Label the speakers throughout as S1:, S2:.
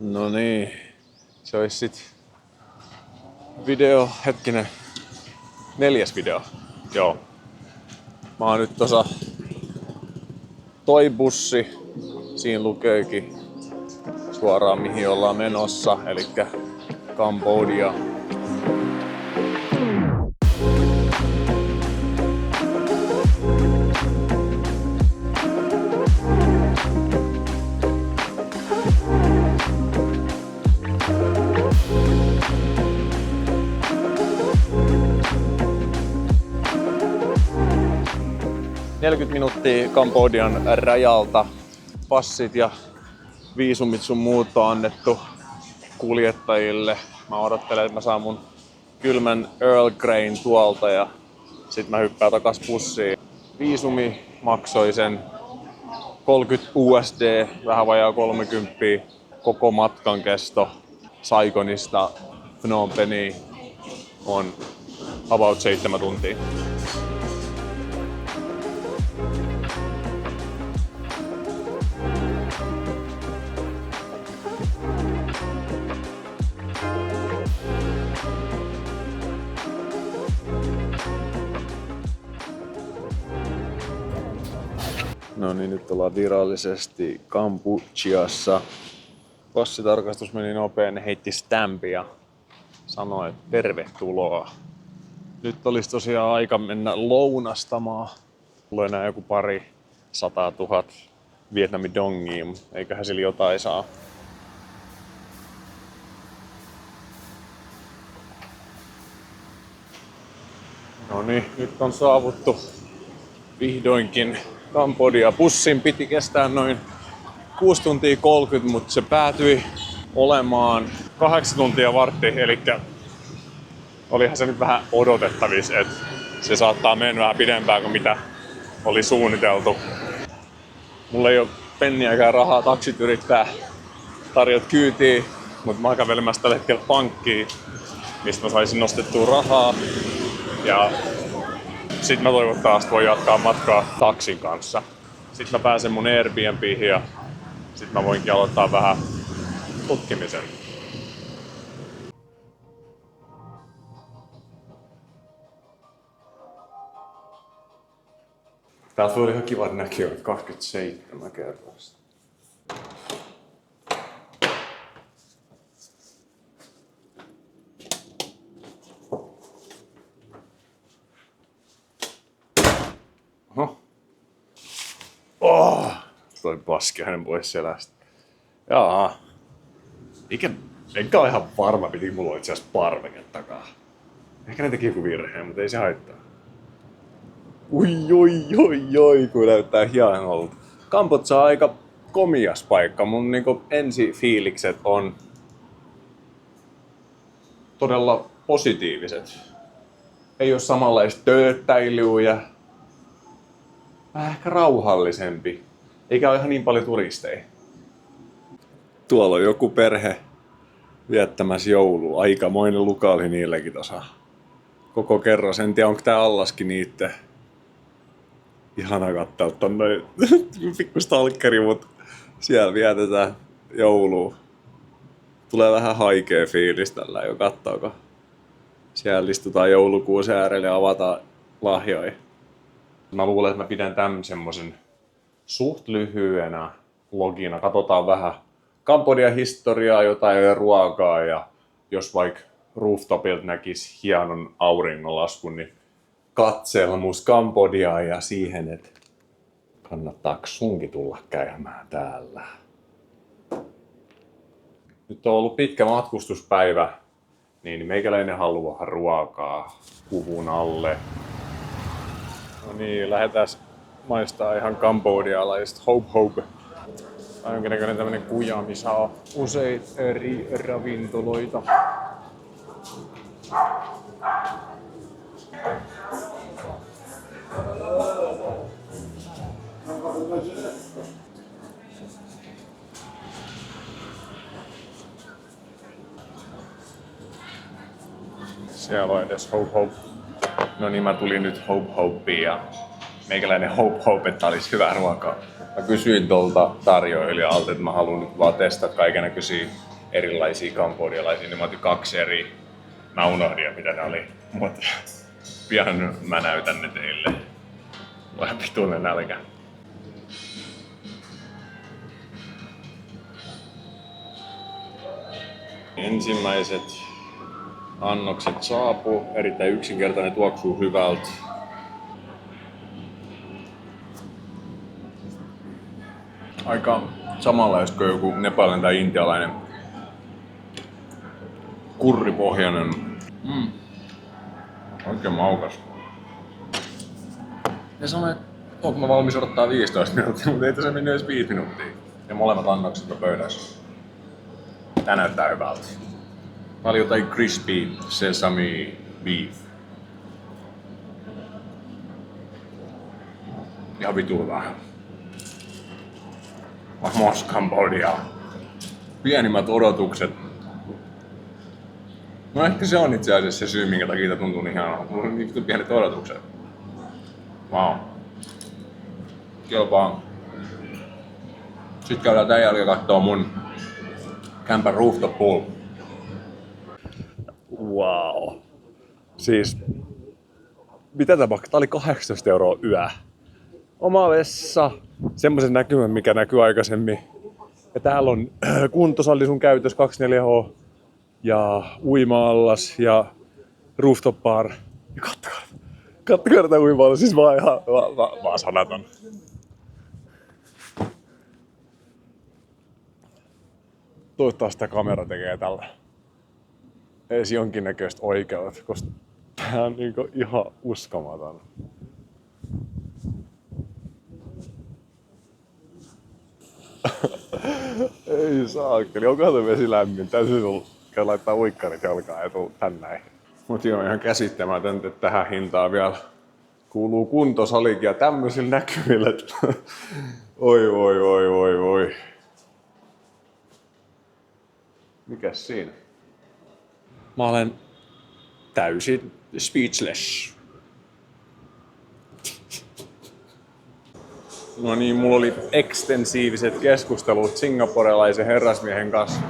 S1: No niin, se olisi sit hetkinen, 4. video. Joo. Mä oon nyt toi bussi, siinä lukeekin suoraan mihin ollaan menossa, elikkä Kambodia. 40 minuuttia Kambodian rajalta. Passit ja viisumit sun muut on annettu kuljettajille. Mä odottelen, että mä saan mun kylmän Earl Greyn tuolta ja sit mä hyppään takas bussiin. Viisumi maksoi sen 30 USD, vähän vajaa 30. Koko matkan kesto Saigonista Phnom Penhiin on about 7 tuntia. No niin, nyt ollaan virallisesti Kambodžassa. Passitarkastus meni nopea, ne heitti stampia ja sanoi, että tervetuloa. Nyt olisi tosiaan aika mennä lounastamaan. Tulee enää joku 200 000 Vietnamin dongia, eiköhän sillä jotain saa. No niin, nyt on saavuttu vihdoinkin Kambodia. Bussin piti kestää noin 6 tuntia 30, mutta se päätyi olemaan 8 tuntia vartti, eli olihan se nyt vähän odotettavissa, että se saattaa mennä vähän pidempään kuin mitä oli suunniteltu. Mulla ei ole penniäkään rahaa, taksit yrittää tarjota kyytiä, mutta mä oon kävelemässä tällä hetkellä pankkiin, mistä mä saisin nostettua rahaa. Ja sit mä toivottavasti voin jatkaa matkaa taksin kanssa. Sit mä pääsen mun Airbnbihin ja sit mä voinkin aloittaa vähän tutkimisen. Täältä oli ihan kivat näkijät, 27 kerrasta. Oho. Oh, toi paski hänen pois selästä. Jaa. Enkä ole ihan varma, piti mulla itse asiassa parveke takaa. Ehkä ne teki joku virheen, mutta ei se haittaa. Oi, kun näyttää hienolta. Kambodža on aika komias paikka. Mun niinku ensifiilikset on todella positiiviset. Ei oo samanlaista tööttäilyä ja vähän ehkä rauhallisempi. Eikä ole ihan niin paljon turisteja. Tuolla on joku perhe viettämässä joulua. Aikamoinen luka oli niilläkin tossa. Koko kerros. En tiedä onko tää allaskin niitte. Ihana katsoa tonne pikku stalkeri, mut siellä vietetään joulua. Tulee vähän haikea fiilis tällä jo kattoo, kun siellä istutaan joulukuusen äärelle ja avataan lahjoja. Mä luulen, että mä pidän tämän semmosen suht lyhyenä logina. Katsotaan vähän Kambodian historiaa, jotain ruokaa ja jos vaikka rooftopilta näkis hienon auringonlaskun, niin katselmus Kambodiaa ja siihen, että kannattaako sunkin tulla käymään täällä. Nyt on ollut pitkä matkustuspäivä, niin meikäläinen haluaa ruokaa huvun alle. No niin, lähdetään maistaa ihan kambodialaista hope. Tai jonkinnäköinen tämmönen kuja, missä on useita eri ravintoloita. Siellä on edes hope. No niin, mä tulin nyt hopeen ja meikäläinen hope, että olisi hyvää ruokaa. Mä kysyin tuolta tarjoilijalta, että mä haluan nyt vaan testata kaikennäköisiä erilaisia kambodjalaisia. Ne mä otin 2 eri. Mä unohdin mitä ne oli, mutta pian mä näytän ne teille. Vähän pituinen nälkä. Ensimmäiset annokset saapuu, erittäin yksinkertainen, tuoksuu hyvältä. Aika samanlaista kuin joku nepalinen tai intialainen kurripohjainen. Oikein maukas. Ja sanoin, että onko mä valmis odottaa 15 minuuttia, mutta ei tässä mennyt edes 5 minuuttia. Ja molemmat annokset on pöydässä. Tää näyttää hyvältä. Tää oli jotain crispy sesame beef. Ihan vitun vähän. Vamos Cambodia. Pienimmät odotukset. No ehkä se on itse asiassa se syy, minkä takia tää tuntuu niin hienolta. Mulla on niin pienet odotukset. Wow. Kelpaa. Sitten käydään tän jälkeen kattoo mun kämpän rooftop pool. Wow. Siis, mitä tää maksaa? Tää oli 18 € yö. Oma vessa, semmoisen näkymän mikä näkyy aikaisemmin. Ja täällä on kuntosali sun käytössä 24H ja uima-allas ja rooftop bar. Ja kattokaa tätä uima-allas, siis vaan ihan vaan sanaton. Toivottavasti tämä kamera tekee tällä edes jonkinnäköistä oikeutta, koska tää on niinku ihan uskomaton. Ei saakeli, onkohan tuo vesi lämmin? Täytyy laittaa uikkarit jalkaan ja tuu tän näin. Mut joo, ihan käsittämätöntä, että tähän hintaan vielä kuuluu kuntosalikin ja tämmöisillä näkymillä. Oi. Mikäs siinä? Mä olen täysin speechless. No niin, mulla oli ekstensiiviset keskustelut singaporelaisen herrasmiehen kanssa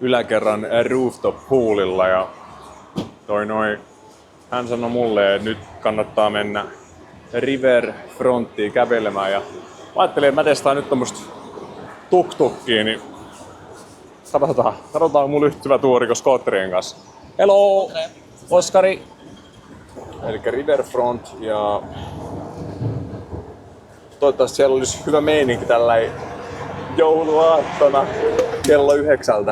S1: yläkerran rooftop poolilla ja hän sanoi mulle, että nyt kannattaa mennä riverfronttiin kävelemään ja mä ajattelin, että mä testaan nyt tommoista tuk-tukkiin, niin katsotaan mun yhtyvä tuuriko skootterien kanssa. Hello! Oskari! Elikkä riverfront ja toivottavasti siellä olisi hyvä meininki tällä jouluaattona kello 9.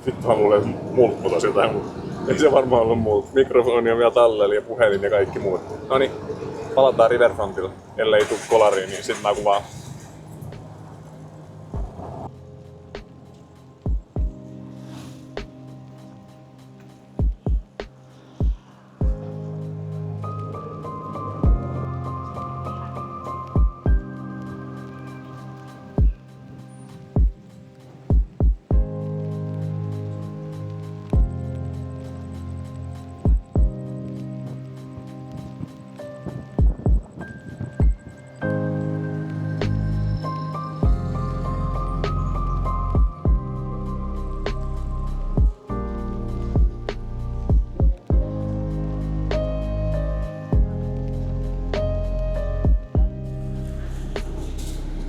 S1: Vittu mä luulen, että multa putosi jotain, mutta ei se varmaan ollut multa. Mikrofoni on vielä tallella ja puhelin ja kaikki muut. Noniin, palataan riverfrontilla. Ellei tuu kolariin, niin sit mä kuvaan.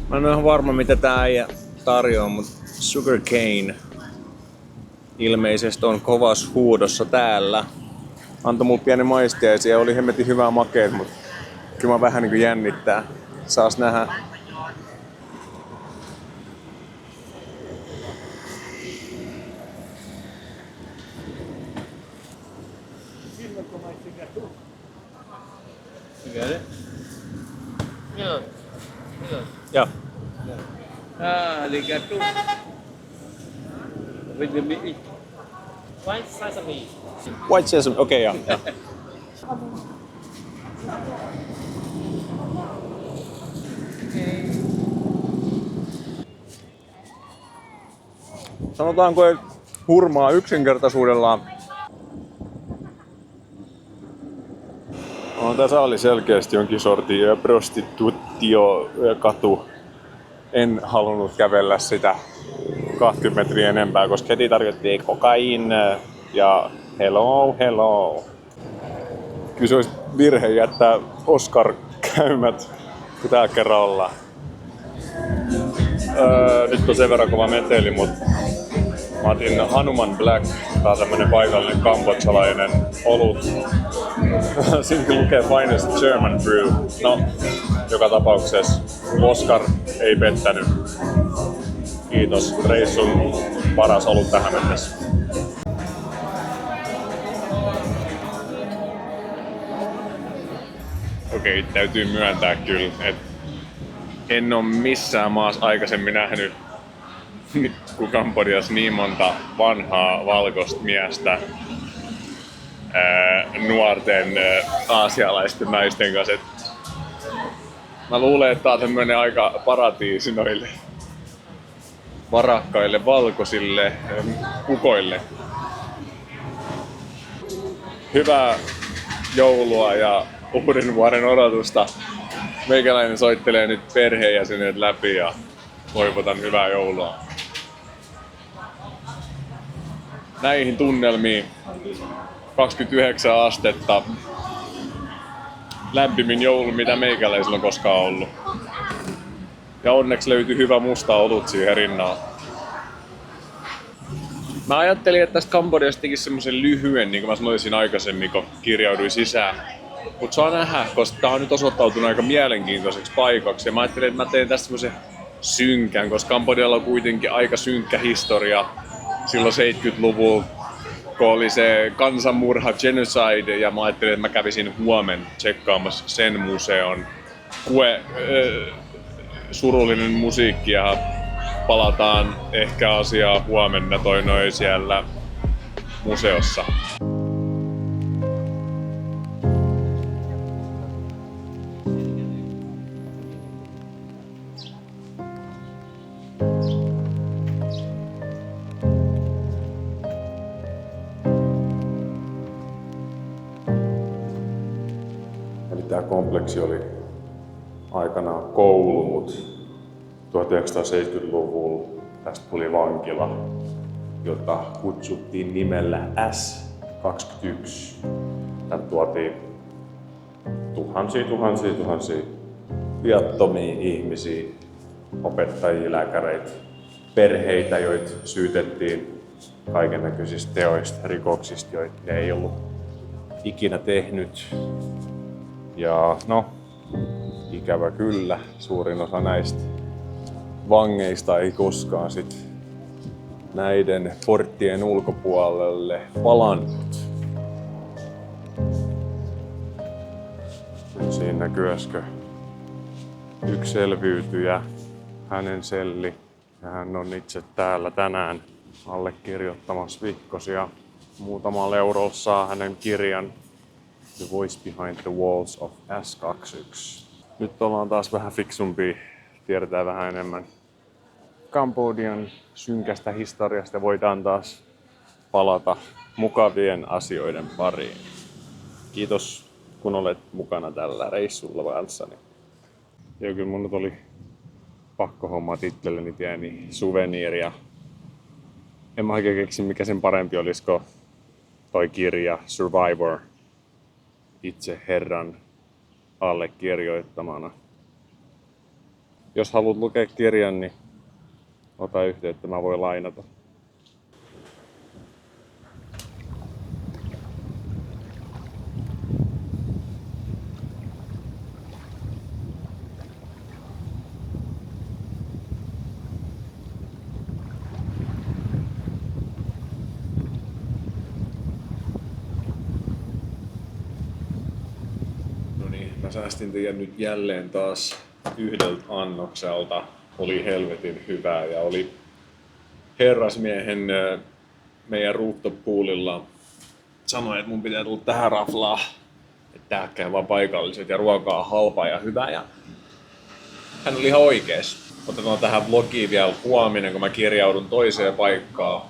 S1: Mä en ole ihan varma mitä tää äijä tarjoaa, mutta sugar cane ilmeisesti on kovassa huudossa täällä. Antoi mulle pieni maistiaisia ja oli hemmetin hyvää makeet, mutta kyllä mä vähän niinku jännittää. Saas nähdä. Yeah.
S2: Arigato. With the meat. White sesame.
S1: White sesame, okei okay, yeah. Sanotaanko, että hurmaa yksinkertaisuudellaan. Tässä oli selkeästi jonkin sortin prostituutio-katu. En halunnut kävellä sitä 20 metriä enempää, koska heti tarjottiin kokain ja hello. Kyllä se olisi virhe jättää Oscar käymät, kun tää kerran ollaan. Nyt on sen verran kova meteli, mutta mä otin Hanuman Black, tää on tämmönen paikallinen kambodsalainen olut. Siinä lukee Finest German Brew. No, joka tapauksessa Oscar ei pettänyt. Kiitos, reissun paras olut tähän mennessä. Okei, täytyy myöntää kyllä, että en ole missään maassa aikaisemmin nähnyt kuin Kambodžassa niin monta vanhaa valkoista miestä nuorten aasialaisten naisten kanssa. Mä luulen, että tää on tämmönen aika paratiisi noille varakkaille valkoisille kukoille. Hyvää joulua ja uuden vuoden odotusta. Meikäläinen soittelee nyt perheenjäsenet läpi ja toivotan hyvää joulua. Näihin tunnelmiin 29 astetta. Lämpimin joulu, mitä meikäläisellä on koskaan ollut. Ja onneksi löytyi hyvä musta olut siihen rinnaan. Mä ajattelin, että tästä Kambodžasta tekisi semmosen lyhyen, niin kuin mä sanoisin aikaisemmin, kun kirjauduin sisään. Mut saa nähdä, koska tää on nyt osoittautunut aika mielenkiintoiseksi paikaksi. Ja mä ajattelin, että mä teen tästä semmosen synkän, koska Kambodžalla on kuitenkin aika synkkä historia. Silloin 70-luvulla, kun oli se kansanmurha, genocide, ja mä ajattelin, että mä kävisin huomenna tsekkaamassa sen museon. Surullinen musiikki ja palataan ehkä asiaan huomenna toi siellä museossa. Eli tää kompleksi oli aikanaan koulu, mutta 1970-luvulla tästä tuli vankila, jota kutsuttiin nimellä S21. Tänne tuotiin tuhansia viattomia ihmisiä, opettajia, lääkäreitä, perheitä, joita syytettiin kaikennäköisistä teoista, rikoksista, joita ne ei ollut ikinä tehnyt. Ja no, ikävä kyllä, suurin osa näistä vangeista ei koskaan sit näiden porttien ulkopuolelle palannut. Siinä näkyy äsken yksi selviytyjä, hänen selli, ja hän on itse täällä tänään allekirjoittamassa vihkosia. Muutamalla eurolla saa hänen kirjan The Voice Behind the Walls of S21. Nyt ollaan taas vähän fiksumpia, tiedetään vähän enemmän Kambodžan synkästä historiasta ja voidaan taas palata mukavien asioiden pariin. Kiitos kun olet mukana tällä reissulla kanssani. Ja kyllä mun nyt oli pakko hommat itselleni pieni suveniiri. En mä oikein keksi mikä sen parempi olisiko toi kirja Survivor itse herran allekirjoittamana. Jos haluat lukea kirjan, niin ota yhteyttä, mä voin lainata. No niin, mä säästin teidän nyt jälleen taas yhdeltä annokselta. Oli helvetin hyvää ja oli herrasmiehen meidän rooftop-poolilla sanoi, että mun pitää tulla tähän raflaan, että tääkään vaan paikalliset ja ruokaa on halpaa ja hyvää. Ja hän oli ihan oikees. Otetaan tähän vlogiin vielä huominen, kun mä kirjaudun toiseen paikkaan.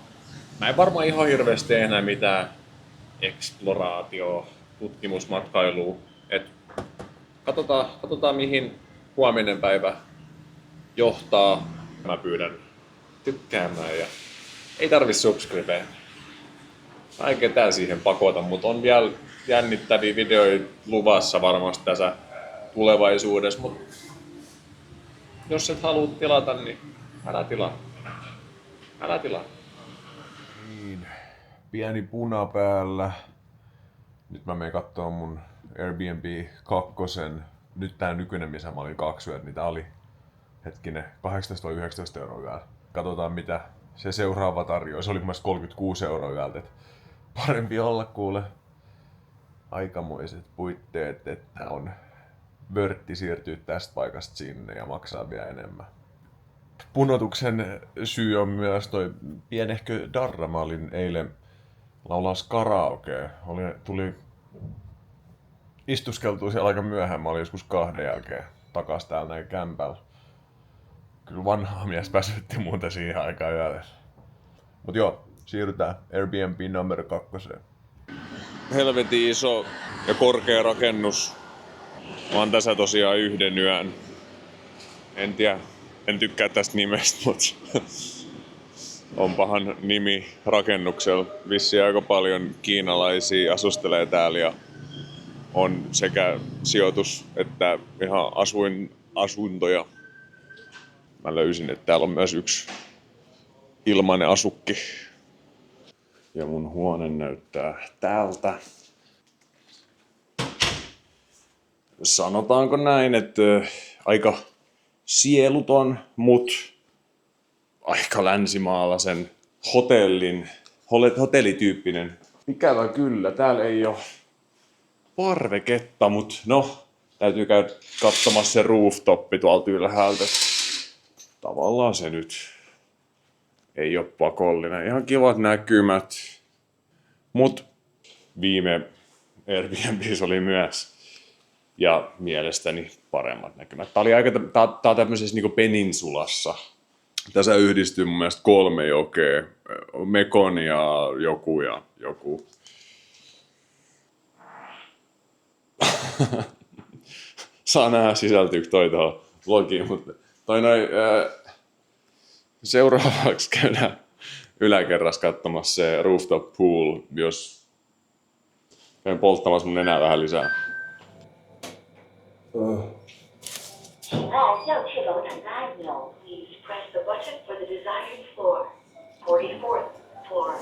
S1: Mä en varmaan ihan hirveästi tee enää mitään eksploraatioa, tutkimusmatkailua. Et katsotaan mihin huominen päivä johtaa. Mä pyydän tykkäämään ja ei tarvi subscribeä. Ai ketään siihen pakota, mutta on vielä jännittäviä videoita luvassa varmasti tässä tulevaisuudessa, mutta jos et halua tilata, niin älä tilaa. Älä tilaa. Niin, pieni puna päällä. Nyt mä menen kattoo mun Airbnb 2. Nyt tää nykyinen, missä mä olin 2 yötä, niin tää oli 18 vai 19 € yöllä. Katsotaan mitä se seuraava tarjoaa. Se oli mun mielestä 36 € yöltä. Parempi olla kuule aikamoiset puitteet, että on vörtti siirtyä tästä paikasta sinne ja maksaa vielä enemmän. Punotuksen syy on myös toi pienehkö darra. Mä olin eilen laulas karaokea. Tuli istuskeltua siellä aika myöhään. Mä olin joskus 2 jälkeen takas täällä näin kämpällä. Kyllä vanhaa mies väsytti muuten siihen aikaan yöllä. Mut joo, siirrytään Airbnb numero 2. Helvetin iso ja korkea rakennus. Mä oon tässä tosiaan 1 yön. En tiedä, en tykkää tästä nimestä, mutta onpahan nimi rakennuksella. Vissiin aika paljon kiinalaisia asustelee täällä ja on sekä sijoitus että ihan asuntoja. Mä löysin, että täällä on myös yksi ilmainen asukki. Ja mun huone näyttää täältä. Sanotaanko näin, että aika sieluton, mut aika länsimaalaisen hotellityyppinen. Ikävä kyllä, täällä ei oo parveketta, mut no, täytyy käydä katsomassa se rooftoppi tuolta ylhäältä. Tavallaan se nyt ei oo pakollinen. Ihan kivat näkymät. Mut viime Airbnb:ssä oli myös ja mielestäni paremmat näkymät. Tää on tämmöisessä niinku peninsulassa. Tässä yhdistyy mun mielestä 3 jokea. Mekon ja joku. Saa nähdä sisältyykö toi tuohon vlogiin, mutta seuraavaksi käydään yläkerrassa katsomassa se rooftop pool, jos käyn polttamassa mun nenää vähän lisää.
S3: 请按要去楼层的按钮 ，please press the button for the desired floor. 44th floor.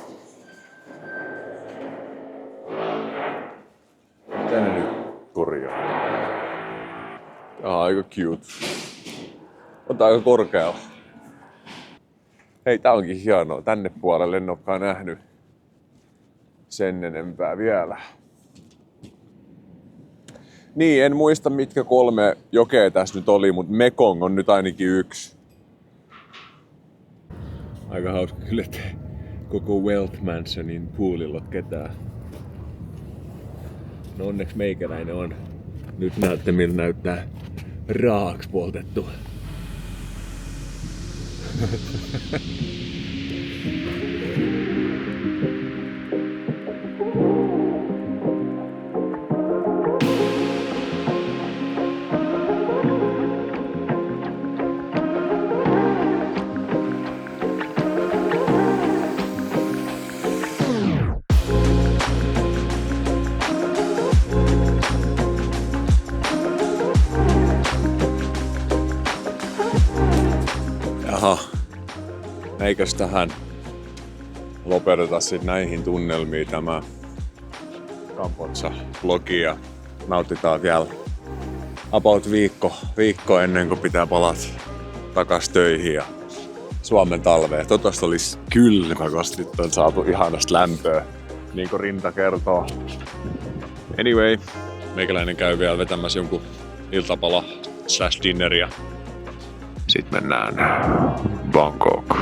S1: Mitä ne nyt korjaa? Aika cute. On aika korkealla. Hei, tää onkin hienoa. Tänne puolelle en olekaan nähnyt sen enempää vielä. Niin, en muista mitkä 3 jokea tässä nyt oli, mutta Mekong on nyt ainakin 1. Aika hauska kyllä, että koko Wealth Mansionin poolilla on ketään. No onneksi meikäläinen on. Nyt näette miltä näyttää raaks poltettu. Jaha, eikös tähän lopeteta sit näihin tunnelmiin tämä Kambodža-vlogi ja nautitaan vielä about viikko ennen kuin pitää palata takas töihin ja Suomen talveen. Toivottavasti olisi kylmä, koska nyt on saatu ihanasta lämpöä, niin kuin rinta kertoo. Anyway, meikäläinen käy vielä vetämässä jonkun iltapala/dinneria. Sitten mennään Bangkok.